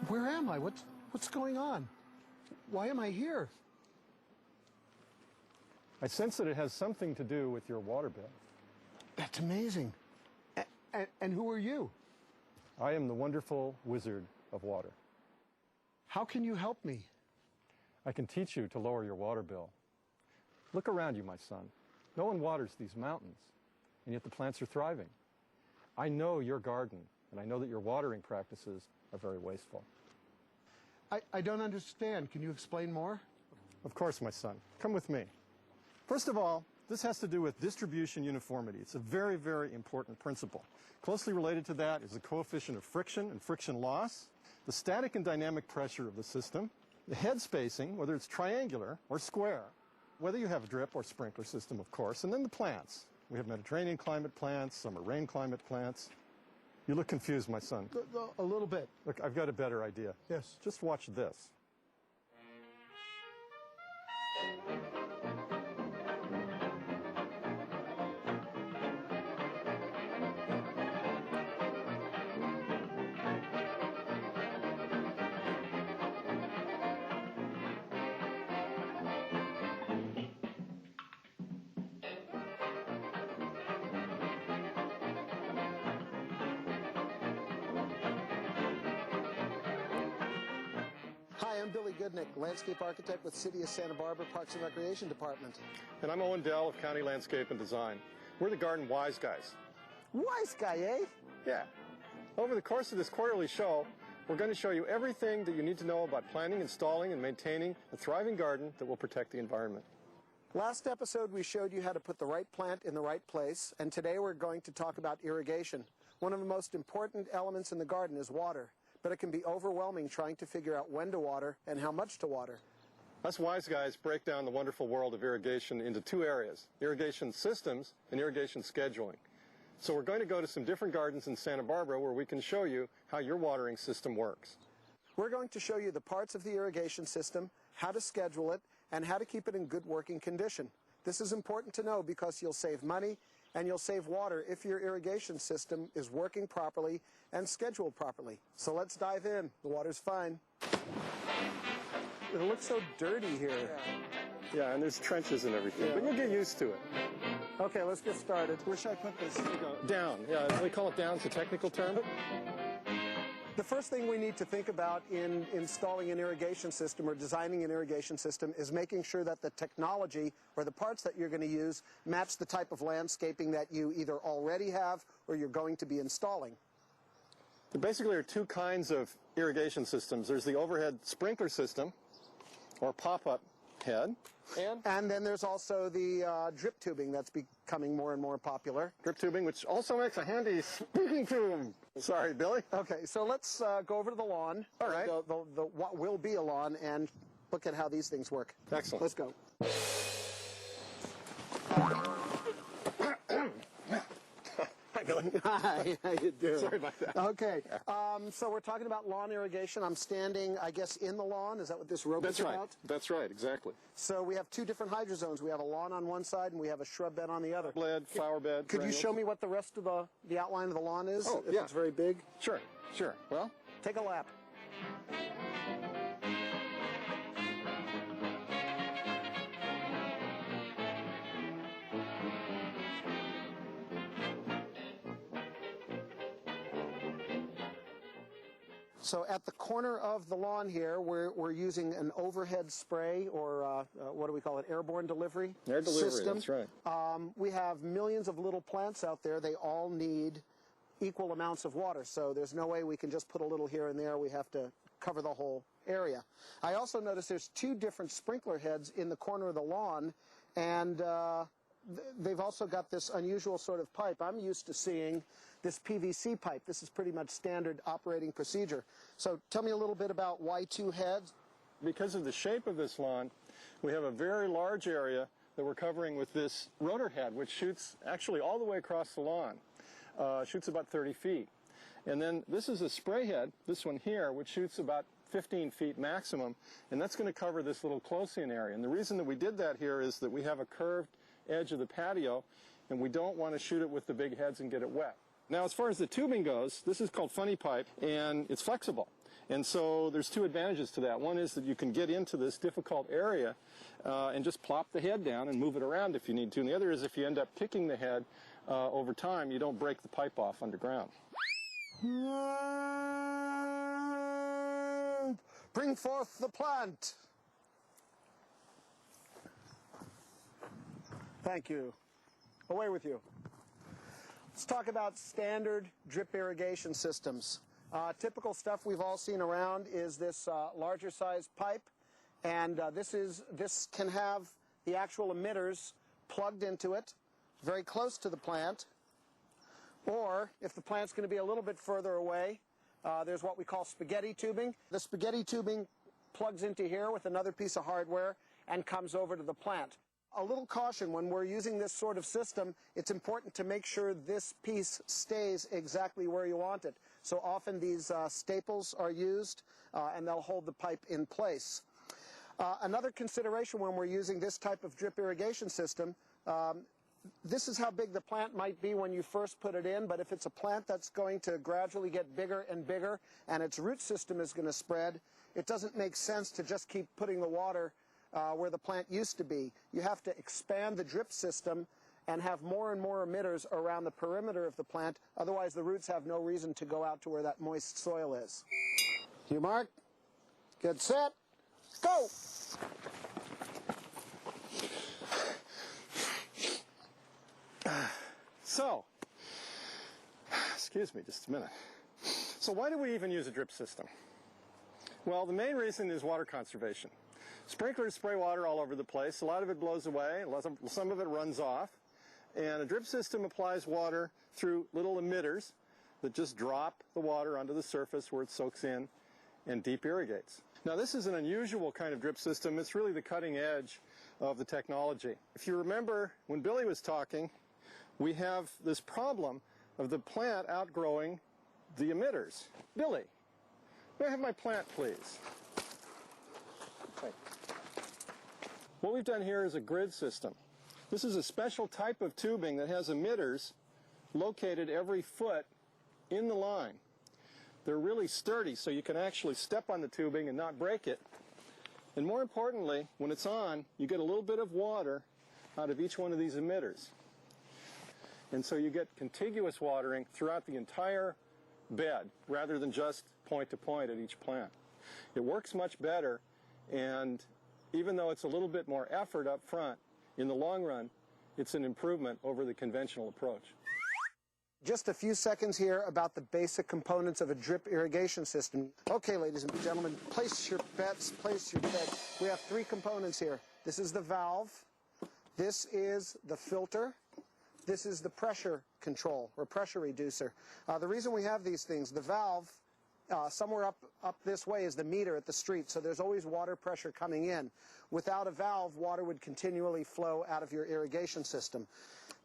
Where am I? What's going on? Why am I here? I sense that it has something to do with your water bill. That's amazing. And who are you? I am the wonderful wizard of water. How can you help me? I can teach you to lower your water bill. Look around you, my son. No one waters these mountains, and yet the plants are thriving. I know your garden, and I know that your watering practices are very wasteful. I don't understand. Can you explain more? Of course, my son. Come with me. First of all, this has to do with distribution uniformity. It's a very, very important principle. Closely related to that is the coefficient of friction and friction loss, the static and dynamic pressure of the system, the head spacing, whether it's triangular or square, whether you have a drip or sprinkler system, of course, and then the plants. We have Mediterranean climate plants, summer rain climate plants. You look confused, my son. A little bit. Look, I've got a better idea. Yes. Just watch this. Hi, I'm Billy Goodnick, landscape architect with City of Santa Barbara Parks and Recreation Department. And I'm Owen Dell of County Landscape and Design. We're the garden wise guys. Wise guy, eh? Yeah. Over the course of this quarterly show, we're going to show you everything that you need to know about planting, installing, and maintaining a thriving garden that will protect the environment. Last episode, we showed you how to put the right plant in the right place, and today we're going to talk about irrigation. One of the most important elements in the garden is water, but it can be overwhelming trying to figure out when to water and how much to water. Us wise guys break down the wonderful world of irrigation into two areas, irrigation systems and irrigation scheduling. So we're going to go to some different gardens in Santa Barbara where we can show you how your watering system works. We're going to show you the parts of the irrigation system, how to schedule it, and how to keep it in good working condition. This is important to know because you'll save money and you'll save water if your irrigation system is working properly and scheduled properly. So let's dive in. The water's fine. It looks so dirty here. Yeah, and there's trenches and everything, but you'll get used to it. Okay, let's get started. Where should I put this? Down. Yeah, we call it down. It's a technical term. The first thing we need to think about in installing an irrigation system or designing an irrigation system is making sure that the technology or the parts that you're going to use match the type of landscaping that you either already have or you're going to be installing. There basically are two kinds of irrigation systems. There's the overhead sprinkler system, or pop-up head. And then there's also the drip tubing that's becoming more and more popular. Drip tubing, which also makes a handy speaking tube. Sorry, Billy. Okay, so let's go over to the lawn. All right. What will be a lawn, and look at how these things work. Excellent. Let's go. Hi, Billy. Hi, how you doing? Sorry about that. Okay, so we're talking about lawn irrigation. I'm standing, I guess, in the lawn. Is that what this rope is about? That's right, exactly. So we have two different hydrozones. We have a lawn on one side and we have a shrub bed on the other. Bed, flower bed. Could you show me what the rest of the outline of the lawn is? Oh, if yeah. It's very big. Sure. Well, Take a lap. So at the corner of the lawn here, we're using an overhead spray, or what do we call it, airborne delivery air delivery, system. that's right. We have millions of little plants out there. They all need equal amounts of water, so there's no way we can just put a little here and there. We have to cover the whole area. I also noticed there's two different sprinkler heads in the corner of the lawn, and they've also got this unusual sort of pipe. I'm used to seeing this PVC pipe. This is pretty much standard operating procedure. So tell me a little bit about why two heads? Because of the shape of this lawn, we have a very large area that we're covering with this rotor head, which shoots actually all the way across the lawn. Shoots about 30 feet. And then this is a spray head, this one here, which shoots about 15 feet maximum, and that's going to cover this little close-in area. And the reason that we did that here is that we have a curved edge of the patio, and we don't want to shoot it with the big heads and get it wet. Now, as far as the tubing goes, this is called funny pipe, and it's flexible. And so there's two advantages to that. One is that you can get into this difficult area and just plop the head down and move it around if you need to. And the other is if you end up kicking the head over time, you don't break the pipe off underground. Bring forth the plant. Thank you. Away with you. Let's talk about standard drip irrigation systems. Typical stuff we've all seen around is this larger size pipe, and this can have the actual emitters plugged into it very close to the plant, or if the plant's going to be a little bit further away, there's what we call spaghetti tubing. The spaghetti tubing plugs into here with another piece of hardware and comes over to the plant. A little caution when we're using this sort of system, it's important to make sure this piece stays exactly where you want it. So often these staples are used and they'll hold the pipe in place. Another consideration when we're using this type of drip irrigation system, this is how big the plant might be when you first put it in, but if it's a plant that's going to gradually get bigger and bigger and its root system is going to spread, it doesn't make sense to just keep putting the water where the plant used to be. You have to expand the drip system and have more and more emitters around the perimeter of the plant, otherwise the roots have no reason to go out to where that moist soil is. Cue mark, get set, go! So, excuse me just a minute. So why do we even use a drip system? Well, the main reason is water conservation. Sprinklers spray water all over the place. A lot of it blows away, some of it runs off, and a drip system applies water through little emitters that just drop the water onto the surface where it soaks in and deep irrigates. Now this is an unusual kind of drip system. It's really the cutting edge of the technology. If you remember when Billy was talking, we have this problem of the plant outgrowing the emitters. Billy, may I have my plant, please? What we've done here is a grid system. This is a special type of tubing that has emitters located every foot in the line. They're really sturdy, so you can actually step on the tubing and not break it. And more importantly, when it's on, you get a little bit of water out of each one of these emitters. And so you get contiguous watering throughout the entire bed, rather than just point to point at each plant. It works much better, and even though it's a little bit more effort up front, in the long run, it's an improvement over the conventional approach. Just a few seconds here about the basic components of a drip irrigation system. Okay, ladies and gentlemen, place your bets, place your bets. We have three components here. This is the valve, this is the filter, this is the pressure control or pressure reducer. The reason we have these things, the valve, somewhere up this way is the meter at the street, so there's always water pressure coming in. Without a valve, water would continually flow out of your irrigation system.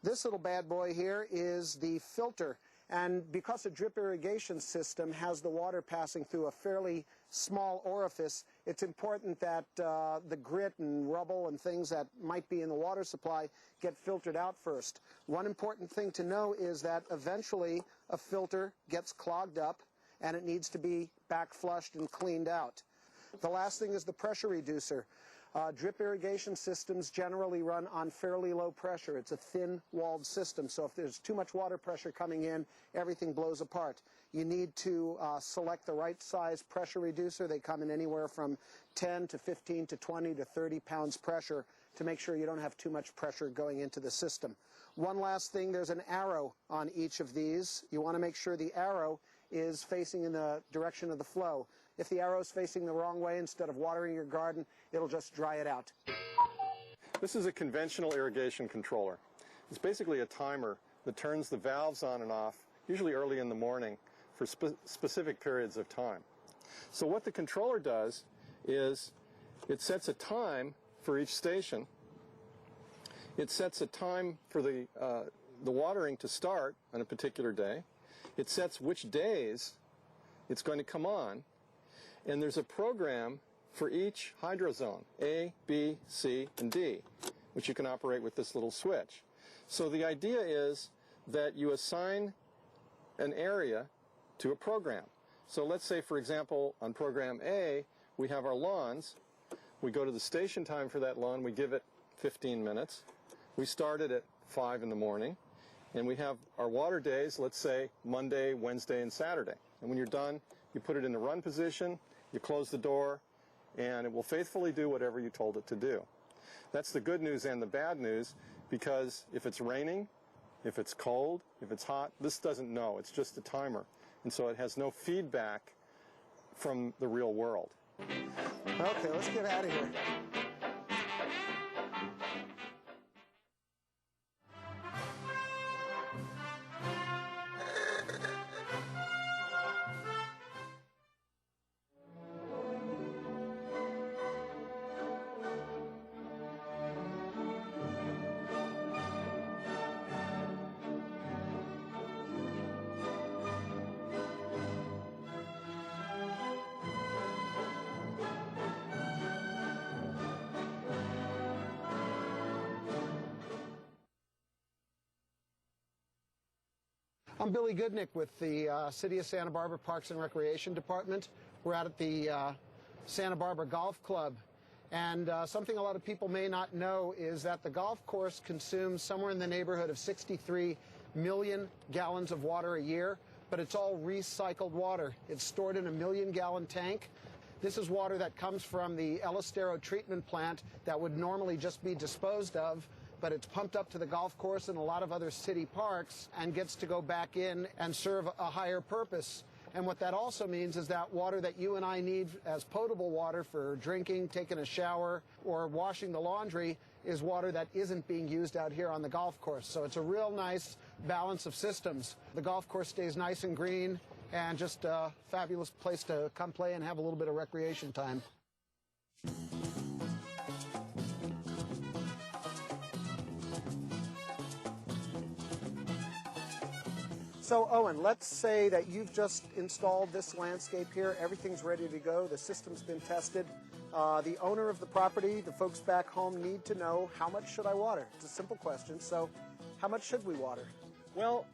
This little bad boy here is the filter, and because a drip irrigation system has the water passing through a fairly small orifice, it's important that the grit and rubble and things that might be in the water supply get filtered out first. One important thing to know is that eventually a filter gets clogged up and it needs to be back flushed and cleaned out. The last thing is the pressure reducer. Drip irrigation systems generally run on fairly low pressure. It's a thin-walled system, so if there's too much water pressure coming in, everything blows apart. You need to select the right size pressure reducer. They come in anywhere from 10 to 15 to 20 to 30 pounds pressure to make sure you don't have too much pressure going into the system. One last thing, there's an arrow on each of these. You want to make sure the arrow is facing in the direction of the flow. If the arrow is facing the wrong way, instead of watering your garden, it'll just dry it out. This is a conventional irrigation controller. It's basically a timer that turns the valves on and off, usually early in the morning, for specific periods of time. So what the controller does is it sets a time for each station. It sets a time for the watering to start on a particular day. It sets which days it's going to come on. And there's a program for each hydrozone, A, B, C, and D, which you can operate with this little switch. So the idea is that you assign an area to a program. So let's say, for example, on program A, we have our lawns. We go to the station time for that lawn. We give it 15 minutes. We start it at 5 in the morning. And we have our water days, let's say, Monday, Wednesday, and Saturday. And when you're done, you put it in the run position, you close the door, and it will faithfully do whatever you told it to do. That's the good news and the bad news, because if it's raining, if it's cold, if it's hot, this doesn't know. It's just a timer. And so it has no feedback from the real world. Okay, let's get out of here. I'm Billy Goodnick with the City of Santa Barbara Parks and Recreation Department. We're out at the Santa Barbara Golf Club. And something a lot of people may not know is that the golf course consumes somewhere in the neighborhood of 63 million gallons of water a year, but it's all recycled water. It's stored in a 1 million-gallon tank. This is water that comes from the El Estero treatment plant that would normally just be disposed of, but it's pumped up to the golf course and a lot of other city parks and gets to go back in and serve a higher purpose. And what that also means is that water that you and I need as potable water for drinking, taking a shower, or washing the laundry is water that isn't being used out here on the golf course. So it's a real nice balance of systems. The golf course stays nice and green and just a fabulous place to come play and have a little bit of recreation time. So Owen, let's say that you've just installed this landscape here. Everything's ready to go. The system's been tested. The owner of the property, the folks back home, need to know, how much should I water? It's a simple question. So how much should we water? Well,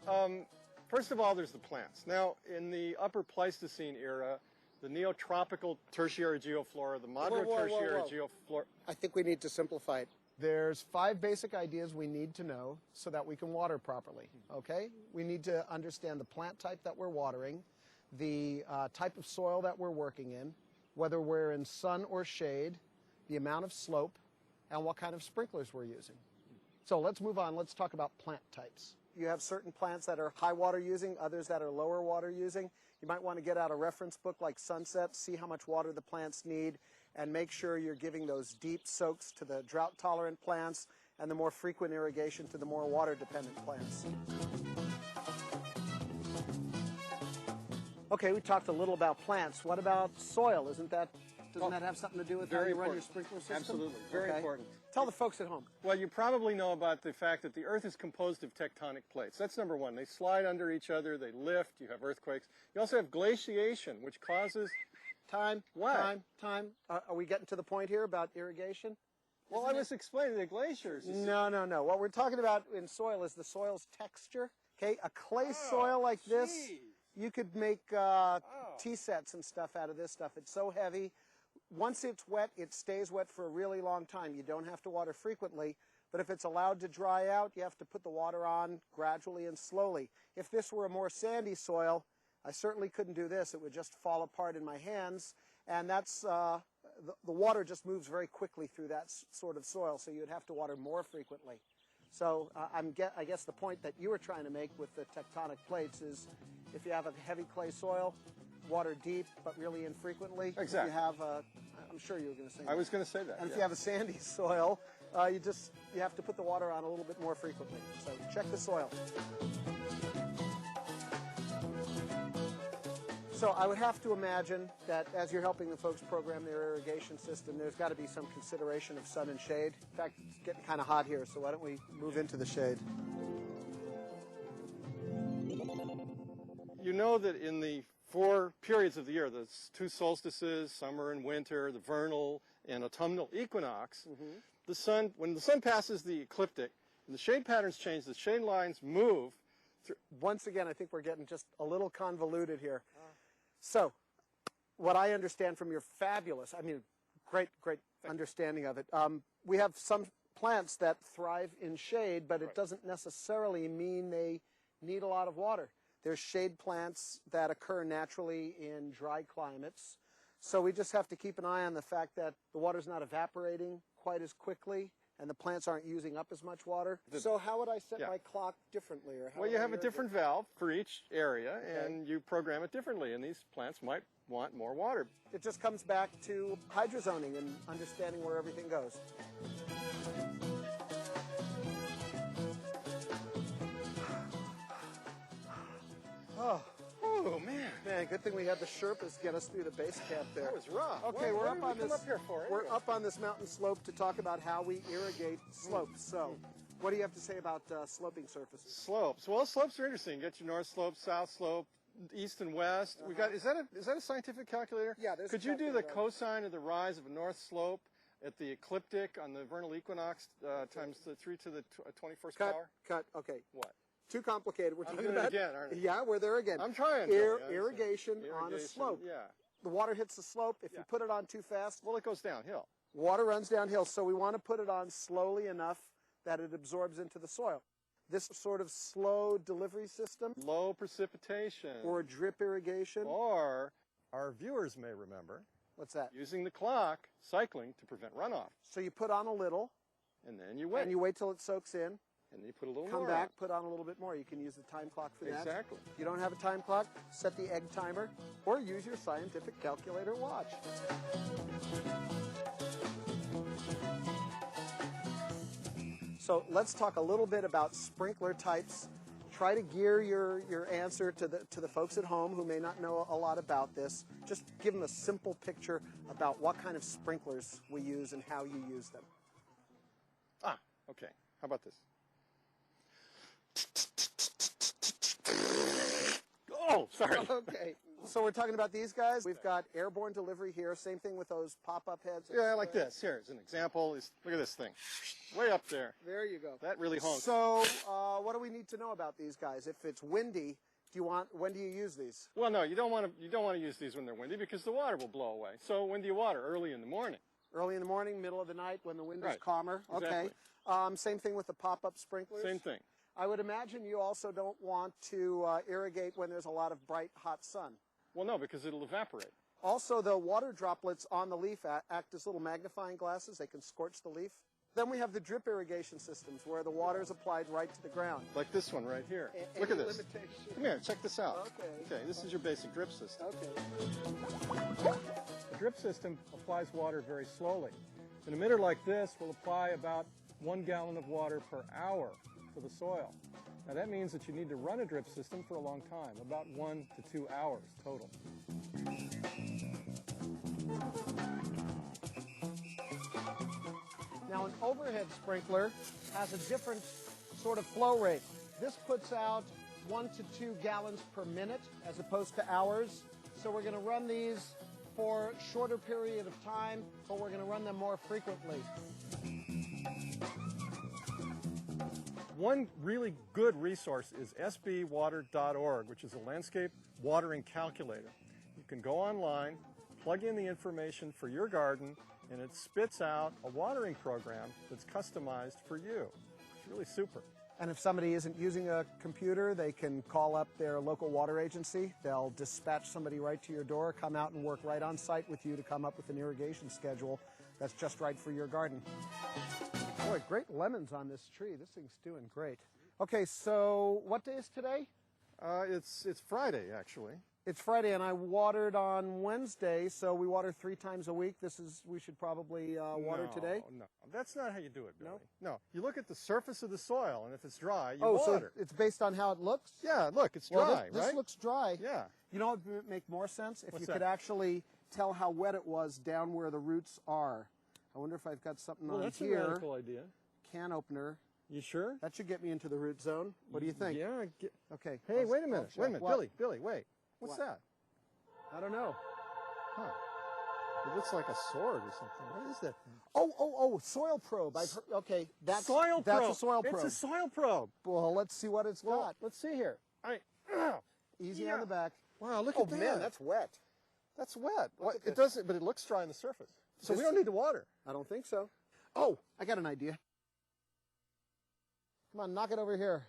first of all, there's the plants. Now, in the upper Pleistocene era, the neotropical tertiary geoflora, the moderate tertiary geoflora... I think we need to simplify it. There's 5 basic ideas we need to know so that we can water properly, okay? We need to understand the plant type that we're watering, the type of soil that we're working in, whether we're in sun or shade, the amount of slope, and what kind of sprinklers we're using. So let's move on. Let's talk about plant types. You have certain plants that are high water using, others that are lower water using. You might want to get out a reference book like Sunset, see how much water the plants need, and make sure you're giving those deep soaks to the drought-tolerant plants and the more frequent irrigation to the more water-dependent plants. Okay, we talked a little about plants. What about soil? Doesn't that have something to do with how you run your sprinkler system? Absolutely, very important. Tell the folks at home. Well, you probably know about the fact that the Earth is composed of tectonic plates. That's number one. They slide under each other, they lift, you have earthquakes. You also have glaciation, which causes... Time. What? Time. Are we getting to the point here about irrigation? Well, I was explaining the glaciers. No. What we're talking about in soil is the soil's texture. Okay, a clay soil like this, you could make tea sets and stuff out of this stuff. It's so heavy. Once it's wet, it stays wet for a really long time. You don't have to water frequently, but if it's allowed to dry out, you have to put the water on gradually and slowly. If this were a more sandy soil, I certainly couldn't do this. It would just fall apart in my hands, and that's the water just moves very quickly through that sort of soil, so you'd have to water more frequently. So I guess the point that you were trying to make with the tectonic plates is if you have a heavy clay soil, water deep but really infrequently. Exactly. If you have I'm sure you were going to say that. I was going to say that. And if you have a sandy soil, you have to put the water on a little bit more frequently. So check the soil. So I would have to imagine that as you're helping the folks program their irrigation system, there's got to be some consideration of sun and shade. In fact, it's getting kind of hot here, so why don't we move into the shade? You know that in the 4 periods of the year, the 2 solstices, summer and winter, the vernal and autumnal equinox, the sun, when the sun passes the ecliptic, and the shade patterns change, the shade lines move. Once again, I think we're getting just a little convoluted here. So, what I understand from your fabulous, I mean, great understanding of it, we have some plants that thrive in shade, but it doesn't necessarily mean they need a lot of water. There's shade plants that occur naturally in dry climates. So we just have to keep an eye on the fact that the water's not evaporating quite as quickly and the plants aren't using up as much water. So how would I set my clock differently? Or how Well, would you I have a irrigate? different valve for each area, and you program it differently, and these plants might want more water. It just comes back to hydrozoning and understanding where everything goes. Oh, man. Man, good thing we had the Sherpas get us through the base camp there. That was rough. Okay, What we're did up on we come this. up here for, We're anyway? up on this mountain slope to talk about how we irrigate slopes. So, what do you have to say about sloping surfaces? Slopes. Well, slopes are interesting. You get your north slope, south slope, east and west. We got. Is that a scientific calculator? Yeah, there's a Could you do the calculator. cosine of the rise of a north slope at the ecliptic on the vernal equinox times the 3 to the 21st power? Cut. Okay. What? Too complicated. We're I'm talking doing it about again, aren't I? Yeah, we're there again. I'm trying. Billy, I understand. Irrigation on a slope. Yeah. The water hits the slope. If you put it on too fast, Well, it goes downhill. water runs downhill. So we want to put it on slowly enough that it absorbs into the soil. This sort of slow delivery system, Low precipitation. or drip irrigation. Or our viewers may remember What's that? using the clock, cycling to prevent runoff, So you put on a little, and then you wait, and you wait till it soaks in. and then you put a little Come more back, on. put on a little bit more. You can use the time clock for that. Exactly. If you don't have a time clock, set the egg timer, or use your scientific calculator watch. So let's talk a little bit about sprinkler types. Try to gear your answer to the folks at home who may not know a lot about this. Just give them a simple picture about what kind of sprinklers we use and how you use them. Ah, okay. How about this? Oh, sorry. Okay. So we're talking about these guys. We've got airborne delivery here. Same thing with those pop-up heads. Yeah, like this. Here's an example. Look at this thing. Way up there. There you go. That really honks. So what do we need to know about these guys? If it's windy, when do you use these? Well, no, you don't want to use these when they're windy because the water will blow away. So when do you water? Early in the morning. Early in the morning, middle of the night, when the wind is Right. calmer. Exactly. Okay. Same thing with the pop-up sprinklers. Same thing. I would imagine you also don't want to irrigate when there's a lot of bright, hot sun. Well, no, because it'll evaporate. Also, the water droplets on the leaf act as little magnifying glasses. They can scorch the leaf. Then we have the drip irrigation systems where the water is applied right to the ground. Like this one right here. A- Look at any this. limitation? Come here, check this out. Okay. Okay, this is your basic drip system. Okay. The drip system applies water very slowly. An emitter like this will apply about 1 gallon of water per hour to the soil. Now that means that you need to run a drip system for a long time, about 1 to 2 hours total. Now, an overhead sprinkler has a different sort of flow rate. This puts out 1 to 2 gallons per minute as opposed to hours. So we're going to run these for a shorter period of time, but we're going to run them more frequently. One really good resource is sbwater.org, which is a landscape watering calculator. You can go online, plug in the information for your garden, and it spits out a watering program that's customized for you. It's really super. And if somebody isn't using a computer, they can call up their local water agency. They'll dispatch somebody right to your door, come out and work right on site with you to come up with an irrigation schedule that's just right for your garden. Boy, great lemons on this tree. This thing's doing great. Okay, so what day is today? It's Friday, actually. It's Friday, and I watered on Wednesday, so we water 3 times a week. We should probably water today. No, that's not how you do it, Billy. No, you look at the surface of the soil, and if it's dry, you Oh, water. so it's based on how it looks? Yeah, look, it's Well, dry, this right? looks dry. Yeah. You know what would make more sense? If What's you that? could actually tell how wet it was down where the roots are. I wonder if I've got something Well, on that's here. a radical idea. Can opener. You sure? That should get me into the root zone. What do you think? Yeah. Okay. Hey, I'll- wait a I'll minute. check. Wait a minute. What? Billy, wait. What's What? that? I don't know. Huh. It looks like a sword or something. What is that? Oh, soil probe. I've heard, okay, that's soil that's probe. a soil probe. It's a soil probe. Well, let's see what it's Well, got. let's see here. Easy on the back. Wow, look Oh at that. man, that's wet. That's wet. What, at it this. doesn't, but it looks dry on the surface. So we This- don't need the water. I don't think so. Oh, I got an idea. Come on, knock it over here.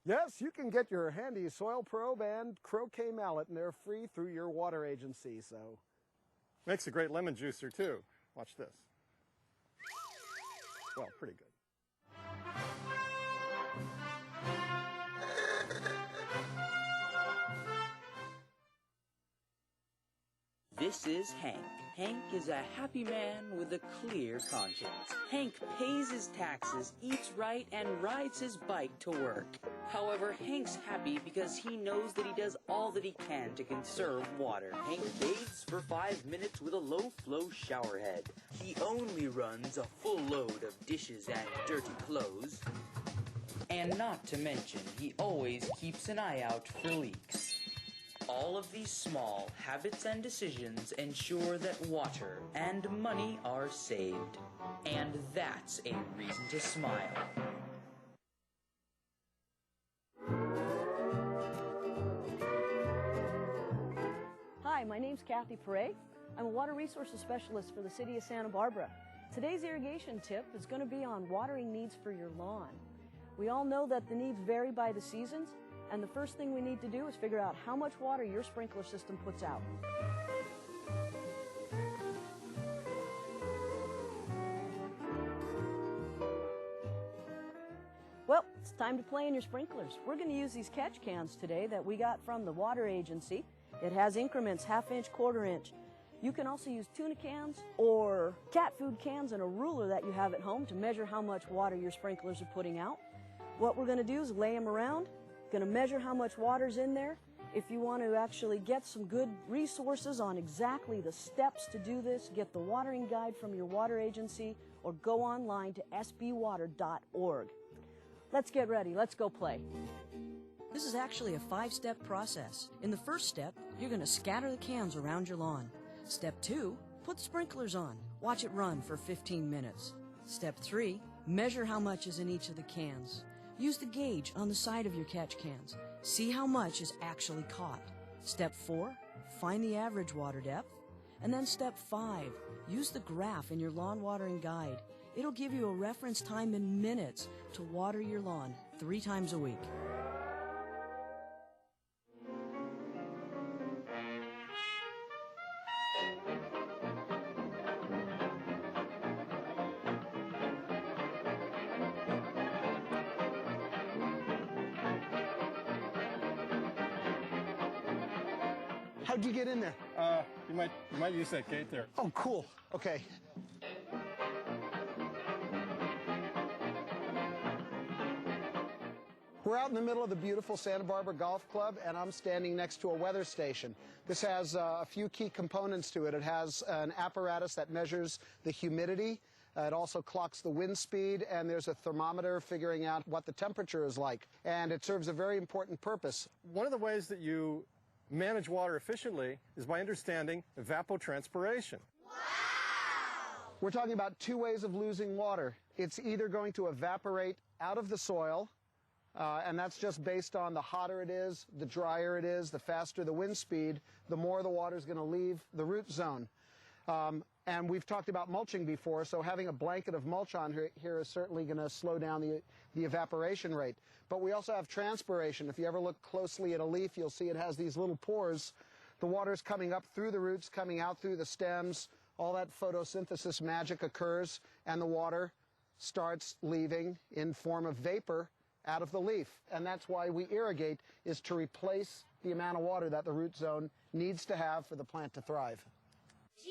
Yes, you can get your handy soil probe and croquet mallet, and they're free through your water agency. So, Makes a great lemon juicer too. Watch this. Well, pretty good. This is Hank. Hank is a happy man with a clear conscience. Hank pays his taxes, eats right, and rides his bike to work. However, Hank's happy because he knows that he does all that he can to conserve water. Hank bathes for 5 minutes with a low-flow shower head. He only runs a full load of dishes and dirty clothes. And not to mention, he always keeps an eye out for leaks. All of these small habits and decisions ensure that water and money are saved. And that's a reason to smile. Hi, my name's Kathy Perret. I'm a water resources specialist for the city of Santa Barbara. Today's irrigation tip is going to be on watering needs for your lawn. We all know that the needs vary by the seasons, and the first thing we need to do is figure out how much water your sprinkler system puts out. Well, it's time to play in your sprinklers. We're going to use these catch cans today that we got from the water agency. It has increments, half-inch, quarter-inch. You can also use tuna cans or cat food cans and a ruler that you have at home to measure how much water your sprinklers are putting out. What we're going to do is lay them around. Going to measure how much water's in there. If you want to actually get some good resources on exactly the steps to do this, get the watering guide from your water agency or go online to sbwater.org. Let's get ready. Let's go play. This is actually a 5-step process. In the first step, you're going to scatter the cans around your lawn. Step 2, put sprinklers on. Watch it run for 15 minutes. Step 3, measure how much is in each of the cans. Use the gauge on the side of your catch cans. See how much is actually caught. Step 4, find the average water depth. And then step 5, use the graph in your lawn watering guide. It'll give you a reference time in minutes to water your lawn 3 times a week. How'd you get in there? You might use that gate there. Oh, cool. Okay. We're out in the middle of the beautiful Santa Barbara Golf Club, and I'm standing next to a weather station. This has a few key components to it. It has an apparatus that measures the humidity. It also clocks the wind speed, and there's a thermometer figuring out what the temperature is like. And it serves a very important purpose. One of the ways that you manage water efficiently is by understanding evapotranspiration. We're talking about 2 ways of losing water. It's either going to evaporate out of the soil, and that's just based on the hotter it is, the drier it is, the faster the wind speed, the more the water is going to leave the root zone. And we've talked about mulching before, so having a blanket of mulch on here is certainly going to slow down the evaporation rate. But we also have transpiration. If you ever look closely at a leaf, you'll see it has these little pores. The water's coming up through the roots, coming out through the stems. All that photosynthesis magic occurs, and the water starts leaving in form of vapor out of the leaf. And that's why we irrigate, is to replace the amount of water that the root zone needs to have for the plant to thrive. Do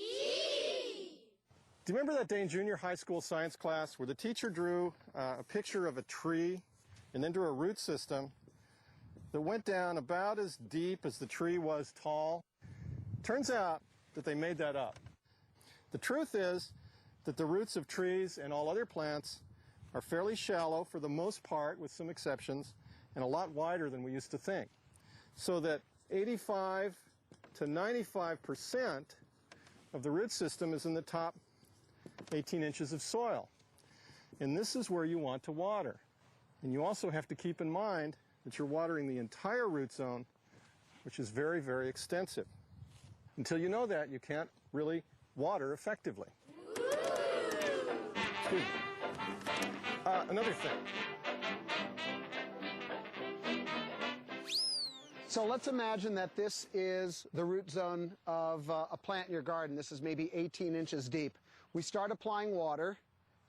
you remember that day in junior high school science class where the teacher drew a picture of a tree and then drew a root system that went down about as deep as the tree was tall? Turns out that they made that up. The truth is that the roots of trees and all other plants are fairly shallow for the most part, with some exceptions, and a lot wider than we used to think. So that 85 to 95% of the root system is in the top 18 inches of soil. And this is where you want to water. And you also have to keep in mind that you're watering the entire root zone, which is very, very extensive. Until you know that, you can't really water effectively. Excuse me. Another thing. So let's imagine that this is the root zone of a plant in your garden. This is maybe 18 inches deep. We start applying water,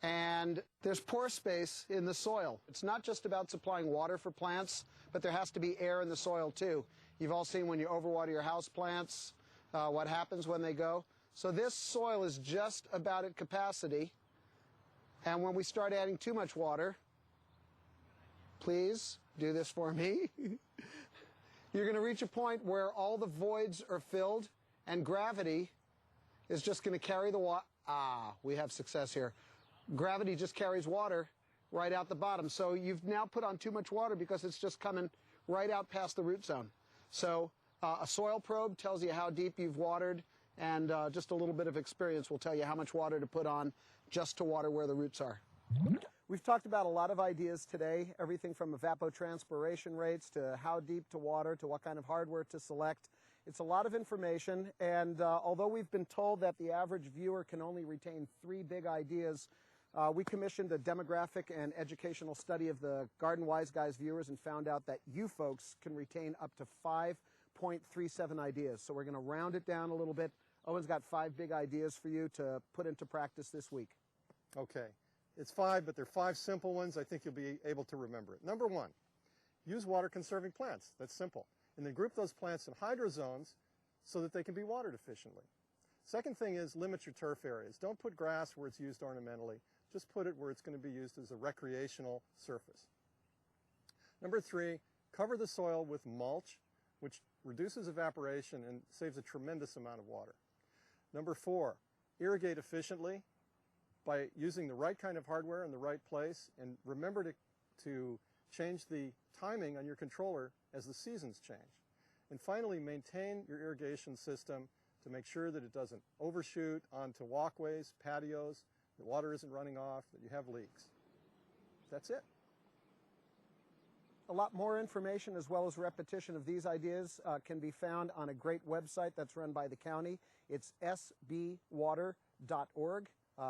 and there's pore space in the soil. It's not just about supplying water for plants, but there has to be air in the soil too. You've all seen when you overwater your house plants, what happens when they go. So this soil is just about at capacity, and when we start adding too much water, please do this for me. You're going to reach a point where all the voids are filled and gravity is just going to carry the water. We have success here. Gravity just carries water right out the bottom. So you've now put on too much water because it's just coming right out past the root zone. So a soil probe tells you how deep you've watered, and just a little bit of experience will tell you how much water to put on just to water where the roots are. We've talked about a lot of ideas today, everything from evapotranspiration rates to how deep to water to what kind of hardware to select. It's a lot of information, and although we've been told that the average viewer can only retain 3 big ideas, we commissioned a demographic and educational study of the Garden Wise Guys viewers and found out that you folks can retain up to 5.37 ideas. So we're going to round it down a little bit. Owen's got 5 big ideas for you to put into practice this week. Okay. It's 5, but they're 5 simple ones. I think you'll be able to remember it. Number 1, use water-conserving plants. That's simple. And then group those plants in hydrozones so that they can be watered efficiently. Second thing is limit your turf areas. Don't put grass where it's used ornamentally. Just put it where it's going to be used as a recreational surface. Number 3, cover the soil with mulch, which reduces evaporation and saves a tremendous amount of water. Number 4, irrigate efficiently by using the right kind of hardware in the right place, and remember to change the timing on your controller as the seasons change. And finally, maintain your irrigation system to make sure that it doesn't overshoot onto walkways, patios, that water isn't running off, that you have leaks. That's it. A lot more information as well as repetition of these ideas can be found on a great website that's run by the county. It's sbwater.org.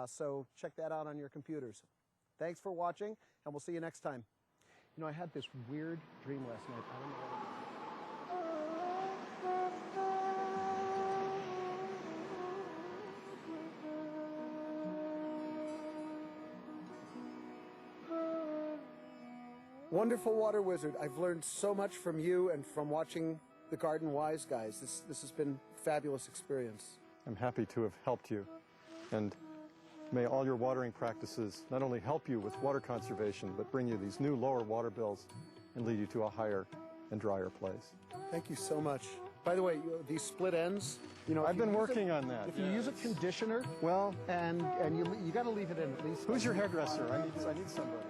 So check that out on your computers. Thanks for watching, and we'll see you next time. You know, I had this weird dream last night. I don't know what it was. Wonderful Water Wizard, I've learned so much from you and from watching the Garden Wise Guys. This has been a fabulous experience. I'm happy to have helped you, and may all your watering practices not only help you with water conservation, but bring you these new lower water bills and lead you to a higher and drier place. Thank you so much. By the way, these split ends, you know, I've been working on that. If you use a conditioner, well, and you got to leave it in at least. Who's your hairdresser? I need somebody.